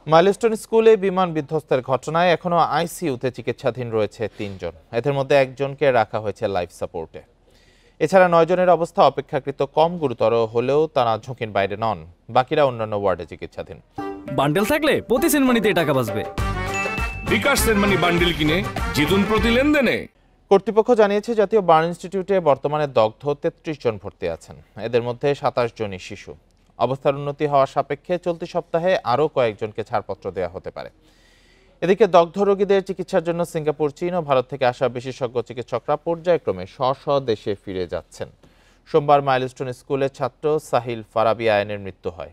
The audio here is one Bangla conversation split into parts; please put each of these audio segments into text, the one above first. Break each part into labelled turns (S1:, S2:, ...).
S1: মাইলস্টোন স্কুলে বিমান বিধ্বস্তের ঘটনায় এখনো আইসিইউতে চিকিৎসাধীন রয়েছে ৩ জন। এদের মধ্যে একজনকে রাখা হয়েছে লাইফ সাপোর্টে। এছাড়া ৯ জনের অবস্থা অপেক্ষাকৃত কম গুরুতর হলেও তারা ঝুঁকির বাইরে নন। বাকিরা অন্যান্য ওয়ার্ডে চিকিৎসাধীন।
S2: বান্ডেল থাকলে প্রতি সেনমানিতে টাকা বাঁচবে।
S3: বিকাশ সেনমানি বান্ডেল কিনে জিতুন প্রতি লেনদেনে।
S1: কর্তৃপক্ষ জানিয়েছে জাতীয় বার্ন ইনস্টিটিউটে বর্তমানে দগ্ধ ৩৩ জন ভর্তি আছেন। এদের মধ্যে ২৭ জনই শিশু। অবস্থার উন্নতি হওয়ার সাপেক্ষে চলতি সপ্তাহে আরও কয়েকজনকে ছাড়পত্র দেওয়া হতে পারে। এদিকে দগ্ধ রোগীদের চিকিৎসার জন্য সিঙ্গাপুর, চীন ও ভারত থেকে আসা বিশেষজ্ঞ চিকিৎসকরা পর্যায়ক্রমে স্ব দেশে ফিরে যাচ্ছেন। সোমবার মাইলস্টোন স্কুলের ছাত্র সাহিল ফারাবি আয়নের মৃত্যু হয়।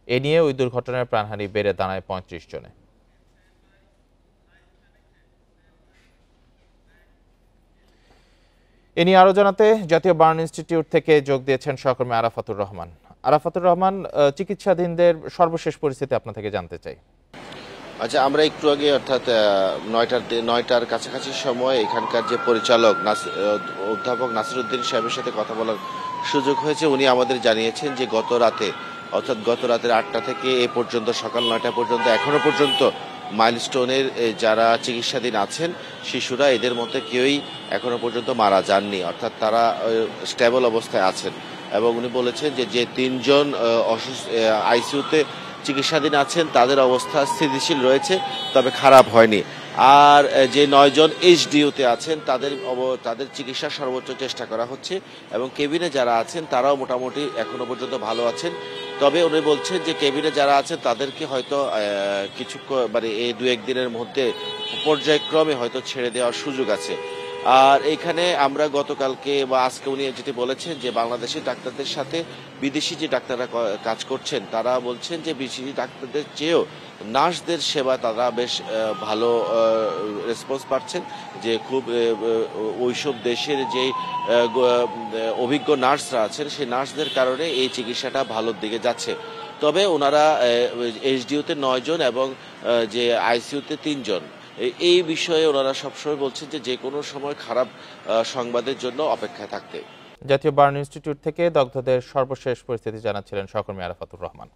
S1: এ নিয়ে ওই দুর্ঘটনার প্রাণহানি বেড়ে দাঁড়ায় ৩৫ জনে। এ নিয়ে আরও জানাতে জাতীয় বার্ন ইনস্টিটিউট থেকে যোগ দিয়েছেন সহকর্মী আরাফাতুর রহমান। আরাফাতুর রহমান, চিকিৎসাধীনদের সর্বশেষ পরিস্থিতি আপনার থেকে জানতে চাই।
S4: আচ্ছা, আমরা একটু আগে অর্থাৎ ৯টার কাছাকাছি সময় এখানকার যে পরিচালক অধ্যাপক নাসিরউদ্দিন সাহেবের সাথে কথা বলার সুযোগ হয়েছে। উনি আমাদের জানিয়েছেন যে গত রাতের ৮টা থেকে এ পর্যন্ত সকাল ৯টা পর্যন্ত এখনো পর্যন্ত মাইলস্টোনের যারা চিকিৎসাধীন আছেন শিশুরা, এদের মধ্যে কেউই এখনো পর্যন্ত মারা যাননি, অর্থাৎ তারা স্টেবল অবস্থায় আছেন। এবং উনি বলেছেন যে ৩ জন আইসিইউতে চিকিৎসাধীন আছেন তাদের অবস্থা স্থিতিশীল রয়েছে, তবে খারাপ হয়নি। আর যে ৯ জন এইচডিইউতে আছেন তাদের চিকিৎসার সর্বোচ্চ চেষ্টা করা হচ্ছে এবং কেবিনে যারা আছেন তারাও মোটামুটি এখনো পর্যন্ত ভালো আছেন। তবে উনি বলছেন যে কেবিনে যারা আছেন তাদেরকে হয়তো এই ২-১ দিনের মধ্যে পর্যায়ক্রমে হয়তো ছেড়ে দেওয়ার সুযোগ আছে। আর এখানে আমরা গতকালকে বা আজকে উনি যেটি বলেছেন যে বাংলাদেশি ডাক্তারদের সাথে বিদেশি যে ডাক্তাররা কাজ করছেন তারা বলছেন যে বিদেশি ডাক্তারদের চেয়েও নার্সদের সেবা তারা বেশ ভালো রেসপন্স পাচ্ছেন, যে খুব ওইসব দেশের যে অভিজ্ঞ নার্সরা আছেন সেই নার্সদের কারণে এই চিকিৎসাটা ভালোর দিকে যাচ্ছে। তবে ওনারা এইচডিইউতে ৯ জন এবং যে আইসিইউতে ৩ জন, এই বিষয়ে ওনারা সবসময় বলছেন যে কোনো সময় খারাপ সংবাদের জন্য অপেক্ষায় থাকতে।
S1: জাতীয় বার্ন ইনস্টিটিউট থেকে দগ্ধদের সর্বশেষ পরিস্থিতি জানাচ্ছিলেন সহকর্মী আরাফাতুর রহমান।